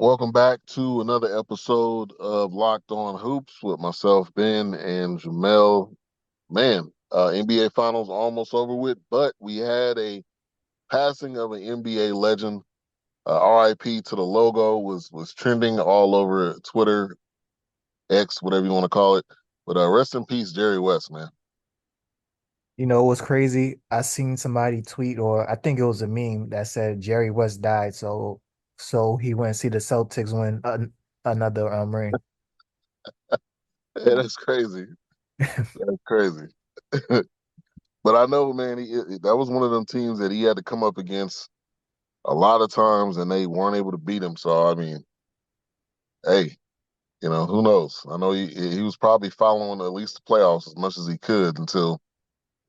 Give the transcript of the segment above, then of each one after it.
Welcome back to another episode of Locked On Hoops with myself, Ben, and Jamel. Man, NBA Finals almost over with, but we had a passing of an NBA legend. RIP to the logo was trending all over Twitter, X, whatever you want to call it. But rest in peace, Jerry West, man. You know, it was crazy. I seen somebody tweet, or I think it was a meme that said Jerry West died, so he went to see the Celtics win another ring. Yeah, that's crazy. That's crazy. But I know, man, that was one of them teams that he had to come up against a lot of times, and they weren't able to beat him. So I mean, hey, who knows? I know he was probably following at least the playoffs as much as he could until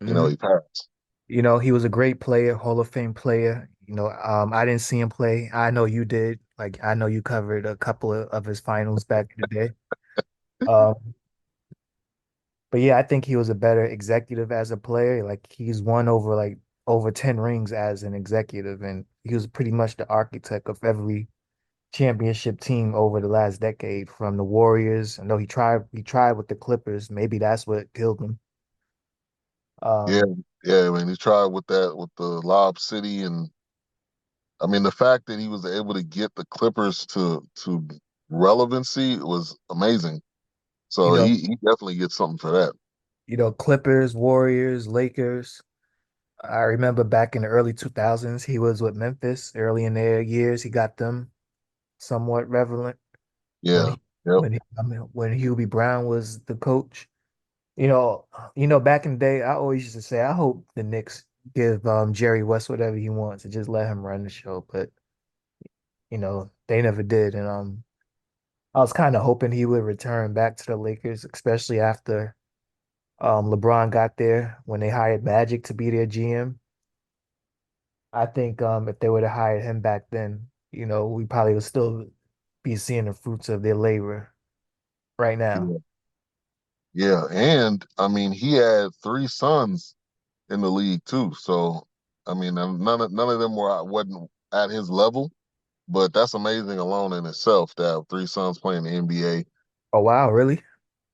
hmm he passed. You know, he was a great player, Hall of Fame player. I didn't see him play. I know you did. Like, I know you covered a couple of his finals back in the day. Um, but yeah, I think he was a better executive as a player. Like, he's won over 10 rings as an executive, and he was pretty much the architect of every championship team over the last decade from the Warriors. I know he tried with the Clippers. Maybe that's what killed him. Yeah, Um, yeah. I mean, he tried with that with the Lob City, and I mean the fact that he was able to get the Clippers to relevancy was amazing. you So know, he definitely gets something for that. Clippers, Warriors, Lakers. I remember back in the early 2000s, he was with Memphis early in their years. He got them somewhat relevant when Yeah, he yep, when Hubie Brown was the coach. Back in the day, I always used to say, I hope the Knicks give Jerry West whatever he wants and just let him run the show. But they never did. And I was kind of hoping he would return back to the Lakers, especially after LeBron got there when they hired Magic to be their GM. I think if they would have hired him back then, we probably would still be seeing the fruits of their labor right now. yeah, yeah. And I mean, he had three sons in the league too. So I mean, none of them wasn't at his level. But that's amazing alone in itself to have three sons playing the NBA. Oh wow, really?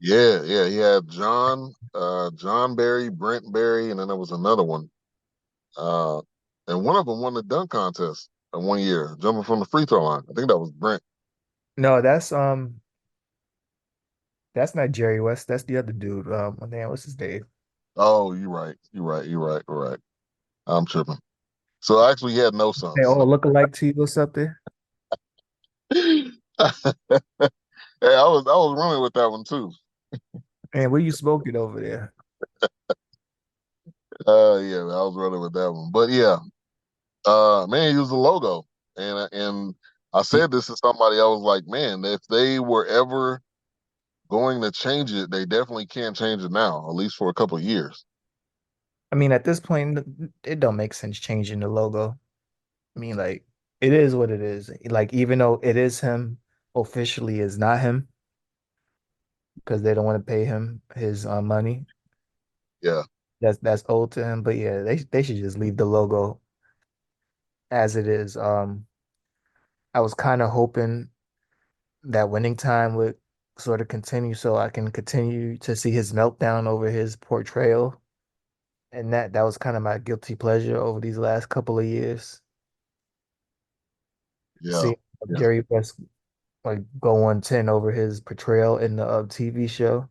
Yeah, yeah. He had John Barry, Brent Barry, and then there was another one. Uh, and one of them won the dunk contest in one year, jumping from the free throw line. I think that was Brent. No, that's not Jerry West. That's the other dude. Man, what's his name? Oh, you're right. You're right. You're right. You're right. I'm tripping. So actually, he had no They sons. all look alike to you or something? Hey, I was running with that one too. And what are you smoking over there? Yeah, I was running with that one. But yeah, man, he was the logo, and I Y- said this to somebody. I was like, man, if they were ever going to change it, they definitely can't change it now, at least for a couple of years. I mean, at this point, it don't make sense changing the logo. I mean, like, it is what it is. Like, even though it is him, officially is not him because they don't want to pay him his money Yeah, that's owed to him. But yeah, they should just leave the logo as it is. I was kind of hoping that winning time would sort of continue so I can continue to see his meltdown over his portrayal. And that was kind of my guilty pleasure over these last couple of years. yeah, See yeah, Jerry West like go on 10 over his portrayal in the TV show.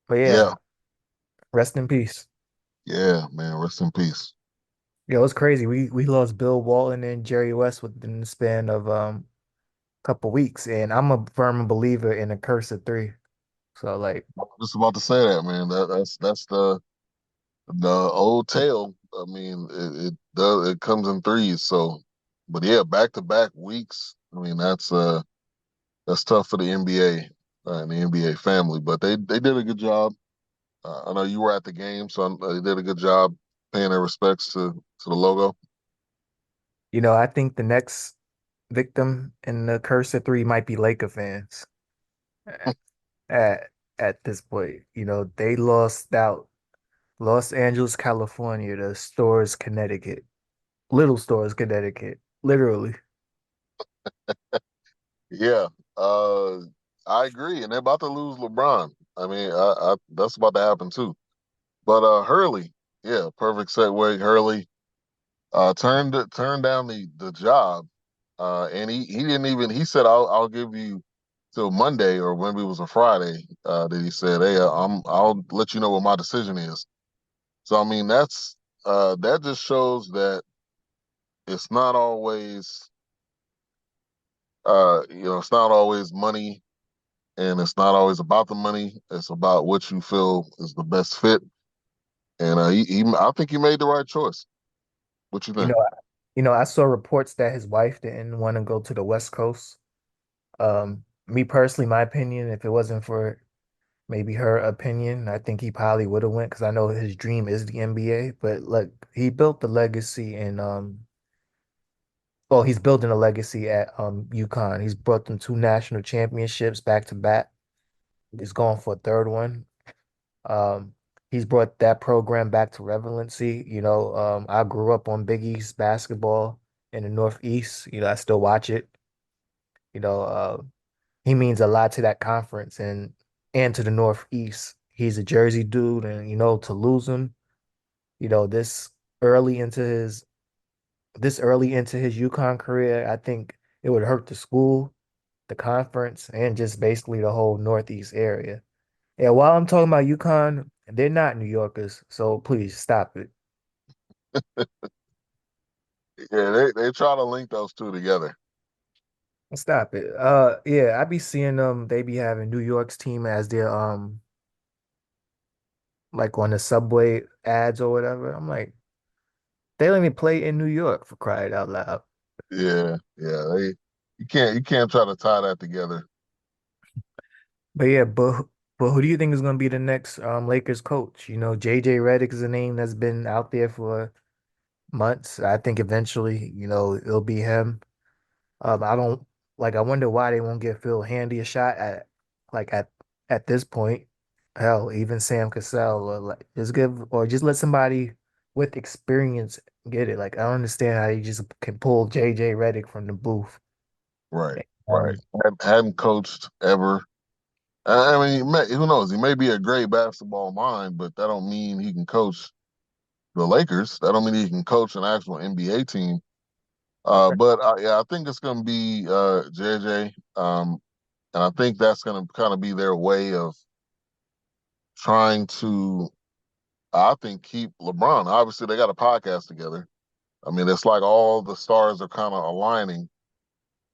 But yeah, yeah, rest in peace. yeah, man. Rest in peace. Yeah, it was crazy. We lost Bill Walton and Jerry West within the span of couple weeks, and I'm a firm believer in a curse of three. So like, I was just about to say that, man. That's the old tale. I mean, it comes in threes. So, but yeah, back to back weeks. I mean, that's tough for the NBA and the NBA family. But they did a good job. I know you were at the game, so they did a good job paying their respects to the logo. I think the next victim in the curse of three might be Laker fans at at this point. They lost out Los Angeles, California to Storrs, Connecticut. Little Storrs, Connecticut. Literally. Yeah, uh, I agree, and they're about to lose LeBron. I mean, that's about to happen too. But Hurley, yeah, perfect segue. Hurley turned down the job, and he didn't even. He said, I'll give you till Monday, or maybe it was a Friday, that he said, hey, I'll let you know what my decision is. So I mean, that just shows that it's not always it's not always money, and it's not always about the money. It's about what you feel is the best fit. And I think he made the right choice. What you You think? know, I saw reports that his wife didn't want to go to the West Coast. Me personally, my opinion, if it wasn't for maybe her opinion, I think he probably would have went because I know his dream is the NBA. But look, he built the legacy and well, he's building a legacy at UConn. He's brought them two national championships back to back. He's going for a third one. Um, he's brought that program back to relevancy. I grew up on Big East basketball in the Northeast. I still watch it. You know, he means a lot to that conference and to the Northeast. He's a Jersey dude, and to lose him, this early into his UConn career, I think it would hurt the school, the conference, and just basically the whole Northeast area. Yeah, while I'm talking about UConn, they're not New Yorkers, so please stop it. Yeah, they try to link those two together. Stop it. Yeah, I be seeing them. They be having New York's team as their like on the subway ads or whatever. I'm like, they let me play in New York for crying out loud. Yeah. You can't try to tie that together. But yeah, but who do you think is going to be the next Lakers coach? JJ Redick is a name that's been out there for months. I think eventually, it'll be him. I don't like. I wonder why they won't give Phil Handy a shot like at this point. Hell, even Sam Cassell, or like just let somebody with experience get it. Like I don't understand how you just can pull JJ Redick from the booth. Right, right. Um, Hadn't coached ever. I mean, who knows? He may be a great basketball mind, but that don't mean he can coach the Lakers. That don't mean he can coach an actual NBA team. But yeah, I think it's going to be JJ, and I think that's going to kind of be their way of trying to, I think, keep LeBron. Obviously, they got a podcast together. I mean, it's like all the stars are kind of aligning.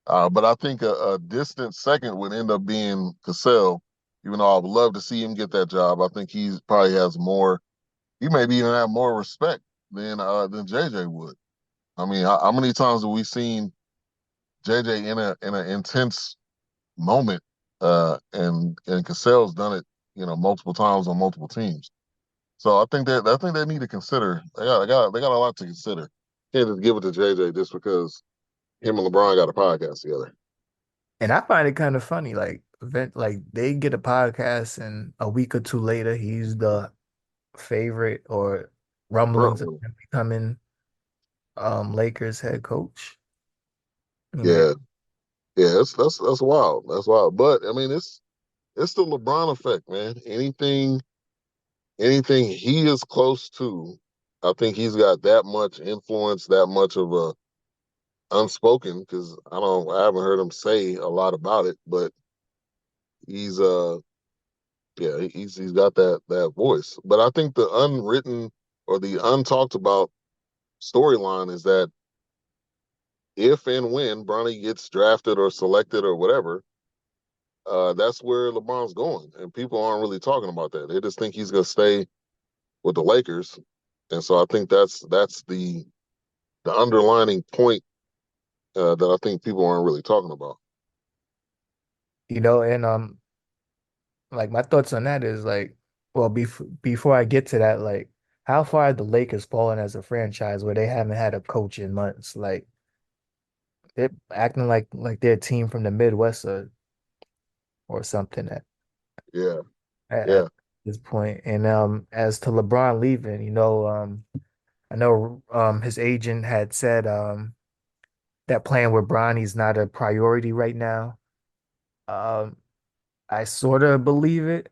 But I think a distant second would end up being Cassell, even though I would love to see him get that job. I think he probably has more. He maybe even have more respect than JJ would. I mean, how many times have we seen JJ in an intense moment, and Cassell's done it, multiple times on multiple teams. So I think they need to consider. They got a lot to consider. Can't just give it to JJ just because him and LeBron got a podcast together. and I find it kind of funny, like they get a podcast, and a week or two later, he's the favorite or rumblings of Front him becoming Lakers head coach. I'm like, Yeah, yeah, that's wild. That's wild. But I mean, it's the LeBron effect, man. Anything he is close to, I think he's got that much influence, that much of a unspoken, because I haven't heard him say a lot about it, but he's yeah, he's got that voice. But I think the unwritten or the untalked about storyline is that if and when Bronny gets drafted or selected or whatever, that's where LeBron's going, and people aren't really talking about that. They just think he's gonna stay with the Lakers, and so I think that's the underlining point that I think people aren't really talking about. and like my thoughts on that is like, well, before I get to that, like, how far have the Lakers fallen as a franchise where they haven't had a coach in months? Like they're acting like they're a team from the Midwest or something Yeah, at yeah, this point. And as to LeBron leaving, I know his agent had said that playing with Bronny's not a priority right now. Um, I sort of believe it,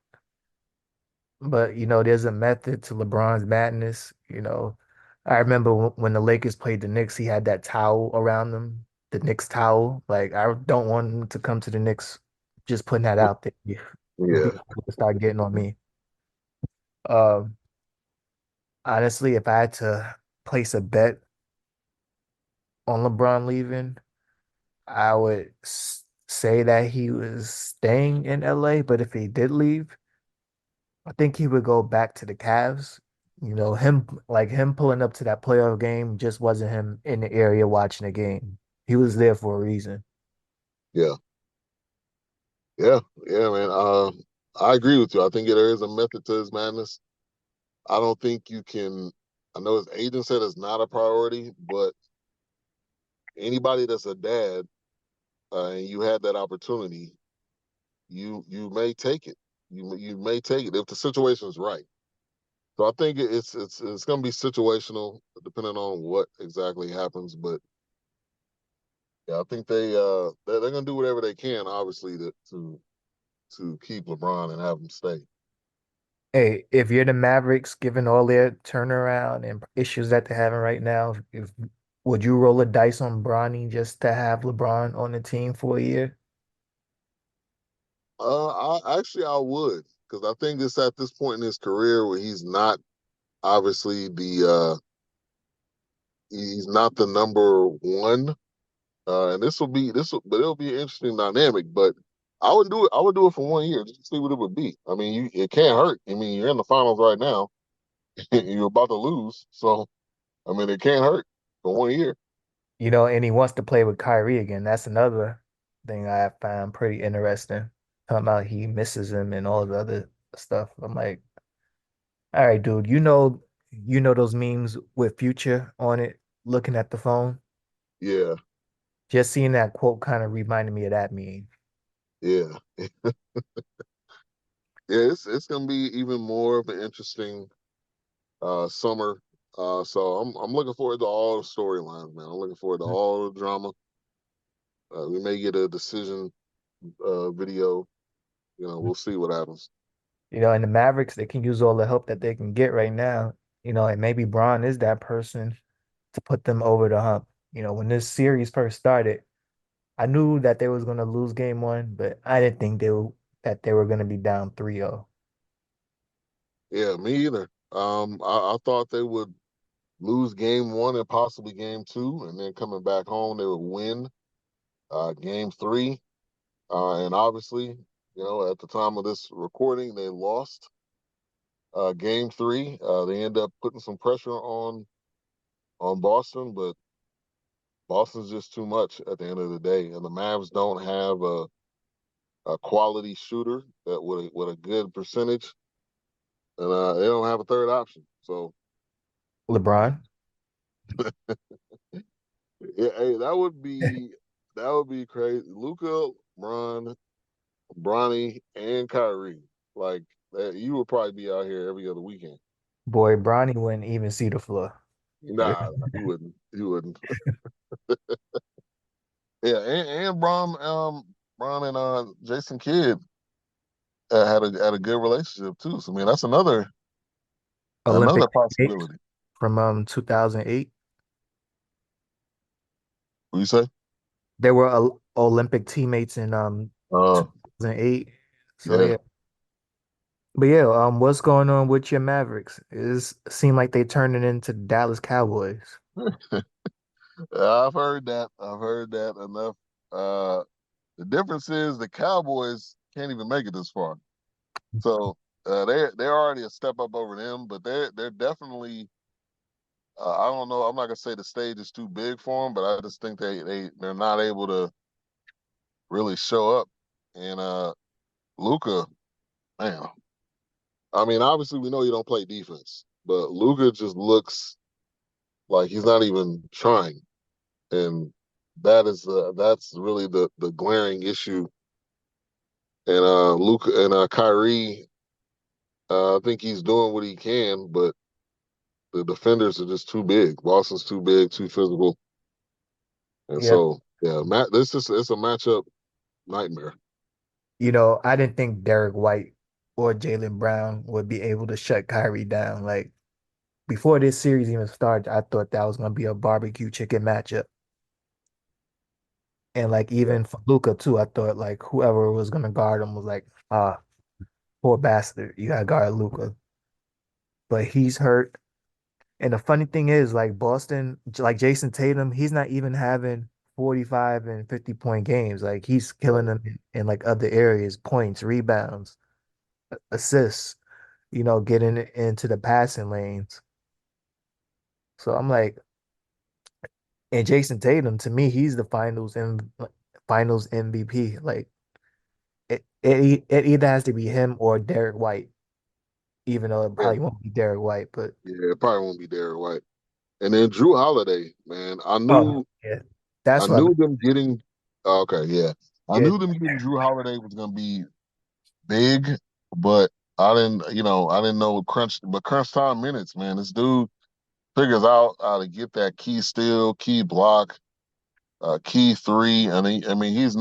but there's a method to LeBron's madness. I remember when the Lakers played the Knicks, he had that towel around them, the Knicks towel. Like, I don't want him to come to the Knicks. Just putting that out there. Yeah. People will start getting on me. Um, Honestly, if I had to place a bet on LeBron leaving, I would say that he was staying in LA, but if he did leave, I think he would go back to the Cavs. Him pulling up to that playoff game just wasn't him in the area watching the game. He was there for a reason. Yeah. Yeah. Yeah, man. I agree with you. I think there is a method to his madness. I don't think you can. I know his agent said it's not a priority, but anybody that's a dad and you had that opportunity, you may take it. You may take it if the situation is right. So I think it's going to be situational depending on what exactly happens. But yeah, I think they're going to do whatever they can, obviously, to keep LeBron and have him stay. Hey, if you're the Mavericks, given all their turnaround and issues that they're having right now, would you roll a dice on Bronny just to have LeBron on the team for a year? I would because I think it's at this point in his career where he's not obviously he's not the number one. And but it'll be an interesting dynamic. But I would do it. I would do it for 1 year just to see what it would be. I mean, it can't hurt. I mean, you're in the finals right now. You're about to lose, so I mean, it can't hurt for 1 year. And he wants to play with Kyrie again. That's another thing I found pretty interesting. Talking about he misses him and all the other stuff. I'm like, all right, dude, you know those memes with Future on it, looking at the phone. Yeah, Just seeing that quote kind of reminded me of that meme. yeah, yeah. It's gonna be even more of an interesting summer. So I'm looking forward to all the storylines, man. I'm looking forward to all the drama. We may get a decision video. We'll see what happens. And the Mavericks, they can use all the help that they can get right now. And maybe Braun is that person to put them over the hump. When this series first started, I knew that they was going to lose game one, but I didn't think that they were going to be down 3-0. Yeah, me either. I thought they would lose game one and possibly game two, and then coming back home, they would win game three. And obviously, at the time of this recording, they lost game three. They end up putting some pressure on Boston, but Boston's just too much at the end of the day. And the Mavs don't have a quality shooter that with a good percentage, and they don't have a third option. So LeBron, yeah, hey, that would be crazy. Luca, Bronny, and Kyrie. Like you would probably be out here every other weekend. boy, Bronny wouldn't even see the floor. Nah, he wouldn't. He wouldn't. Yeah, and Bron and Jason Kidd had a good relationship too. So I mean, that's Olympic another teammates possibility. from 2008. What you say? They were Olympic teammates in Uh, 2008. So yeah. yeah. But yeah, what's going on with your Mavericks? It seem like they turning into Dallas Cowboys. I've heard that. I've heard that enough. Uh, the difference is the Cowboys can't even make it this far. So they're already a step up over them, but they're definitely. I don't know. I'm not gonna say the stage is too big for them, but I just think they're not able to really show up. And Luca, man, I mean, obviously we know you don't play defense, but Luca just looks like he's not even trying, and that's really the glaring issue. And Luca and Kyrie, I think he's doing what he can, but the defenders are just too big. Boston's too big, too physical. And Yep. so, yeah, this is it's a matchup nightmare. I didn't think Derek White or Jaylen Brown would be able to shut Kyrie down. Like before this series even started, I thought that was gonna be a barbecue chicken matchup. And like Yeah, even for Luca too, I thought like whoever was gonna guard him was like, poor bastard, you gotta guard Luca. But he's hurt. And the funny thing is, like Boston, like Jason Tatum, he's not even having 45 and 50-point games. Like he's killing right. them in like other areas, points, rebounds, assists, getting into the passing lanes. So I'm like, and Jason Tatum, to me, he's the finals MVP. Like it either has to be him or Derek White, even though it Yeah, probably won't be Derek White, but yeah, it probably won't be Derek White. And then Drew Holiday, man, oh yeah. I That's what I knew meant. them getting. Okay, yeah, I Yeah. knew them getting Drew Holiday was gonna be big, but I didn't know crunch time minutes, man. This dude figures out how to get that key steal, key block, key three, and I mean, he's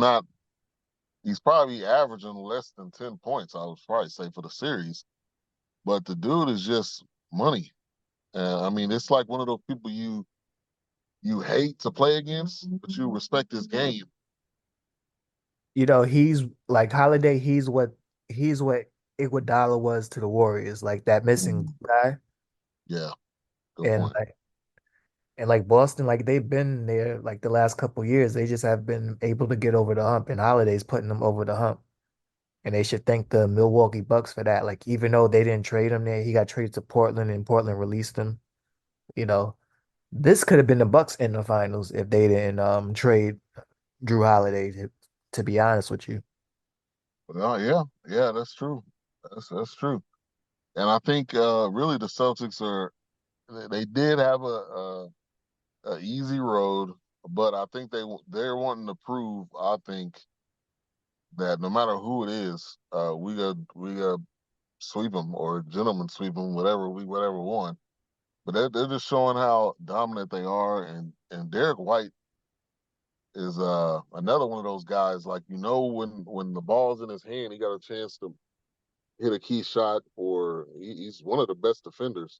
probably averaging less than 10 points, I would probably say, for the series. But the dude is just money. I mean, it's like one of those people you hate to play against, but you respect his game. He's like Holiday, he's what Iguodala was to the Warriors, like that missing Mm, guy. yeah, good And point. like Boston, like they've been there like the last couple years. They just have been able to get over the hump, and Holiday's putting them over the hump. And they should thank the Milwaukee Bucks for that. Like even though they didn't trade him there, he got traded to Portland and Portland released him. You know, this could have been the Bucks in the finals if they didn't trade Drew Holiday, to be honest with you. Well, yeah, yeah, that's true. That's true. And I think really the Celtics they did have a easy road, but I think they're wanting to prove. I think that no matter who it is, we got sweep them or gentlemen sweep them, whatever one. But they're just showing how dominant they are, and Derek White is another one of those guys. Like when the ball's in his hand, he got a chance to hit a key shot, or he's one of the best defenders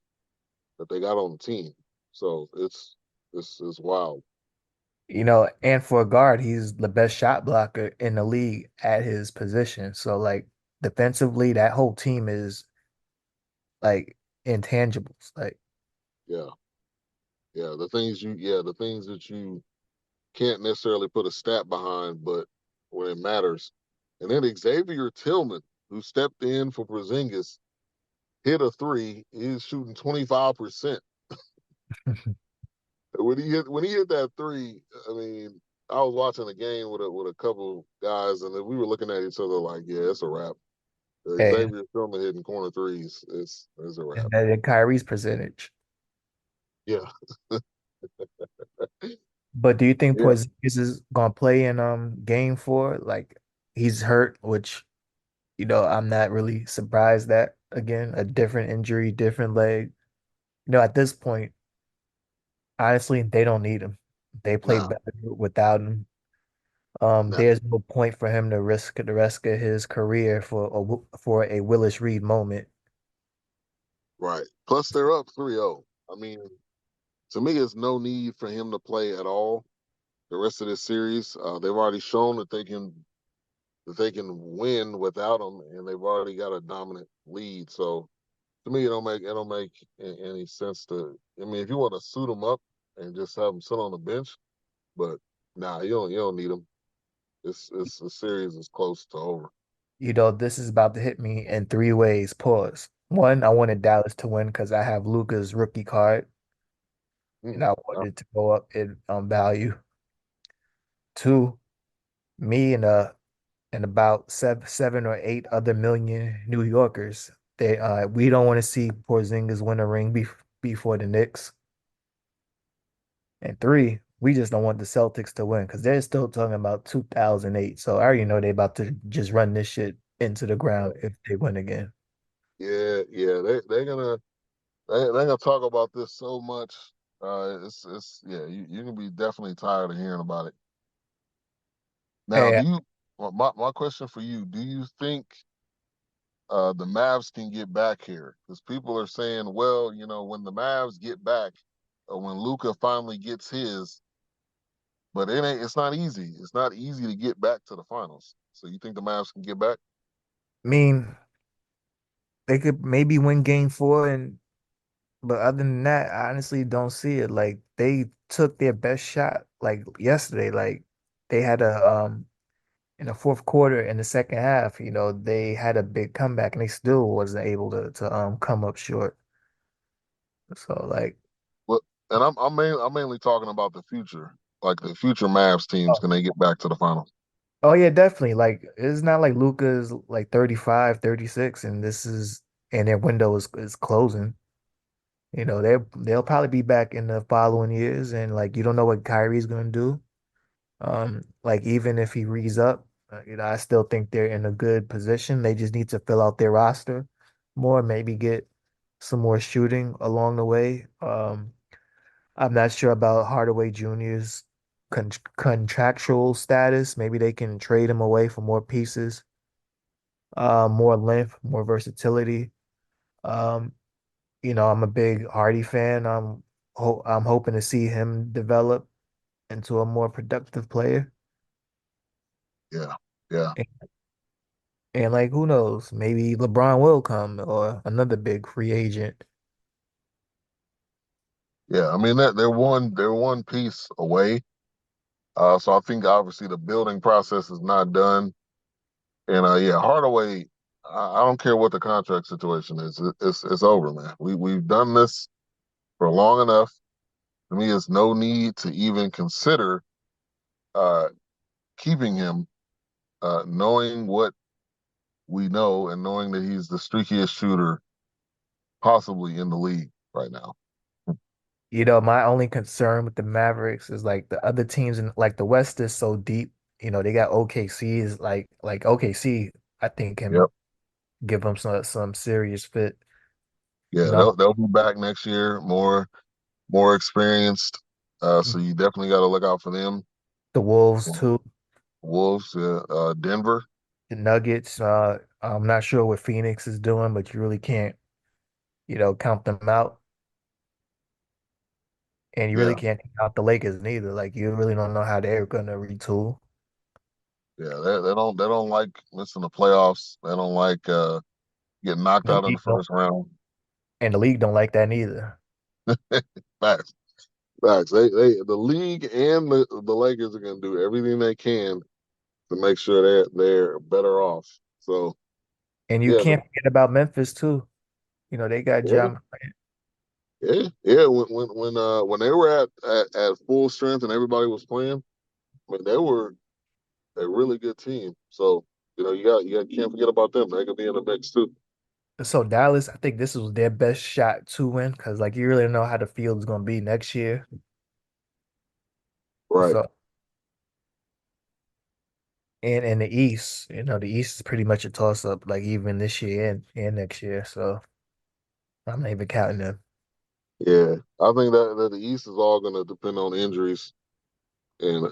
that they got on the team. So it's wild. And for a guard, he's the best shot blocker in the league at his position. So like defensively, that whole team is like intangibles. Like Yeah, the things that you can't necessarily put a stat behind, but when it matters. And then Xavier Tillman, who stepped in for Porzingis, hit a three. He's shooting 25%. When he hit that three, I mean, I was watching a game with a couple guys, and we were looking at each other like, yeah, it's a wrap. and, Xavier Tillman hitting corner threes, it's a and wrap. then Kyrie's percentage. Yeah, But do you think yeah. Porzingis is gonna play in game four? Like he's hurt, which I'm not really surprised that again, a different injury, different leg. At this point, honestly, they don't need him. They play Nah, better without him. nah. There's no point for him to risk the rest of his career for a Willis Reed moment. Right. Plus, they're up 3-0. I mean, to me, it's no need for him to play at all the rest of this series. They've already shown that they can win without him, and they've already got a dominant lead. So to me, it don't make any sense to. I mean, if you want to suit him up and just have him sit on the bench, but nah, you don't need him. It's the series is close to over. This is about to hit me in three ways. Pause. One, I wanted Dallas to win because I have Luca's rookie card and I Yeah, wanted it to go up in value. Two, me and about seven or eight other million New Yorkers, we don't want to see Porzingis win a ring before the Knicks. And three, we just don't want the Celtics to win because they're still talking about 2008. So I already know they about to just run this shit into the ground if they win again. yeah. They're gonna talk about this so much It's yeah, you can be definitely tired of hearing about it. Now, Hey, do you? Well, my question for you: do you think the Mavs can get back here? Because people are saying, well, when the Mavs get back, or when Luca finally gets his, but it ain't. It's not easy. It's not easy to get back to the finals. So you think the Mavs can get back? I mean, they could maybe win game four and but other than that, I honestly don't see it. Like they took their best shot like yesterday. Like they had a in the fourth quarter in the second half, they had a big comeback and they still wasn't able to come up short. So like Well, and I'm mainly talking about the future, like the future Mavs teams. oh, Can they get back to the finals? oh yeah, definitely. Like it's not like Luka's like 35, 36, and this is and their window is closing. They'll probably be back in the following years and like you don't know what Kyrie's gonna do. Like even if he rees up, I still think they're in a good position. They just need to fill out their roster more, maybe get some more shooting along the way. I'm not sure about Hardaway Jr.'s contractual status. Maybe they can trade him away for more pieces, more length, more versatility. Um, I'm a big Hardy fan. I'm hoping to see him develop into a more productive player. Yeah, yeah, And like, who knows? Maybe LeBron will come or another big free agent. yeah. I mean that they're one piece away. So I think obviously the building process is not done. And yeah, Hardaway, I don't care what the contract situation is. It's over, man. We've done this for long enough. To me, it's no need to even consider uh, keeping him, knowing what we know and knowing that he's the streakiest shooter possibly in the league right now. My only concern with the Mavericks is like the other teams in like the West is so deep. They got OKC is like OKC, I think can Yep. give them some serious fit. Yeah, I'm they'll be back next year, more experienced. So you definitely got to look out for them. the Wolves too, Wolves, Denver. the Nuggets. I'm not sure what Phoenix is doing, but you really can't, count them out. And you really Yeah, can't count the Lakers neither. Like you really don't know how they're gonna retool. yeah. They don't like missing the playoffs. They don't like getting knocked The out in the league don't, first round. and the league don't like that neither. Facts, facts. The league and the Lakers are going to do everything they can to make sure they're better off. So And you yeah, man. can't forget about Memphis too. They got Yeah, John. yeah. When they were at full strength and everybody was playing, I mean they were a really good team. So you can't forget about them. They could be in the mix too. So Dallas, I think this was their best shot to win because like you really don't know how the field is gonna be next year. Right. So and in the East, the East is pretty much a toss up, like even this year and next year. So I'm not even counting them. Yeah. I think that the East is all going to depend on injuries and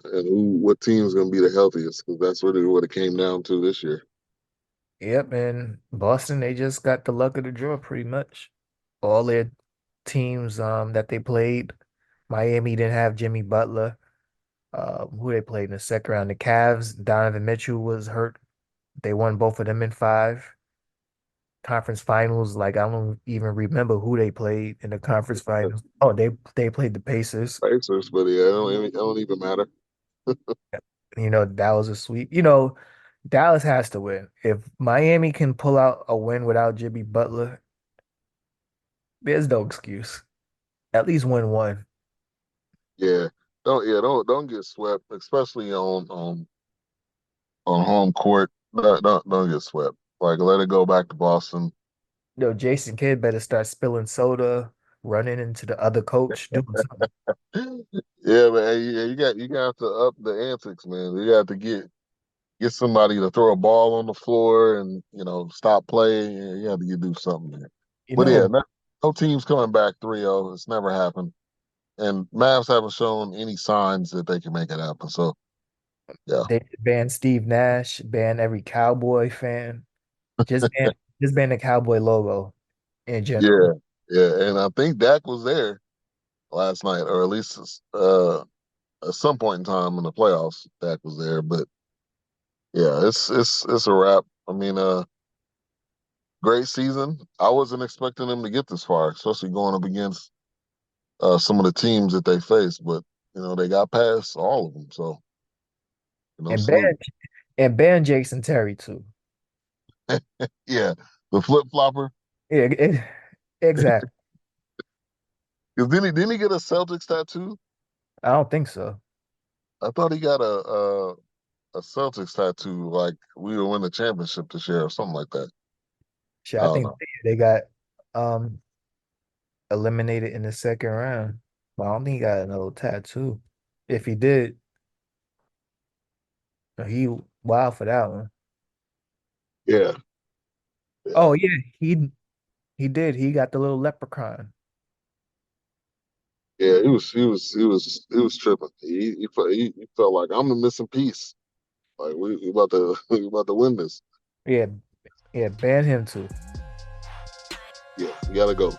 what team's going to be the healthiest because that's really what it came down to this year. Yep, and Boston, they just got the luck of the draw pretty much. All their teams that they played, Miami didn't have Jimmy Butler. Who they played in the second round? The Cavs, Donovan Mitchell was hurt. They won both of them in five. Conference finals, like I don't even remember who they played in the conference finals. Oh, they played the Pacers. Pacers, but yeah, it don't even matter. That was a sweep. Dallas has to win. If Miami can pull out a win without Jimmy Butler, there's no excuse. At least win one. Yeah. Don't get swept, especially on home court. Don't get swept. Like let it go back to Boston. Jason Kidd better start spilling soda, running into the other coach, doing something. Yeah, but hey, yeah, you got to up the antics, man. You got to get somebody to throw a ball on the floor and stop playing. Yeah, you have to do something there. You But know yeah, who no team's coming back 3-0. It's never happened. and Mavs haven't shown any signs that they can make it happen. So yeah, They banned Steve Nash, banned every Cowboy fan, just ban just ban the Cowboy logo in yeah, general. yeah. And I think Dak was there last night, or at least at some point in time in the playoffs, Dak was there. But yeah, it's a wrap. I mean, great season. I wasn't expecting them to get this far, especially going up against some of the teams that they faced. But they got past all of them. So And salute. ban Jason Terry too. Yeah, the flip flopper. Yeah, exactly. Because didn't he get a Celtics tattoo? I don't think so. I thought he got a Celtics tattoo, like we will win the championship this year or something like that. Shit, I I don't think know. they got um eliminated in the second round. But I don't think he got another tattoo. If he did, he wild for that one. Yeah, yeah, Oh yeah, he did. He got the little leprechaun. yeah. He was tripping. He felt like I'm the missing piece. Like we about to we about to win this. Yeah, yeah, ban him too. Yeah, we gotta go.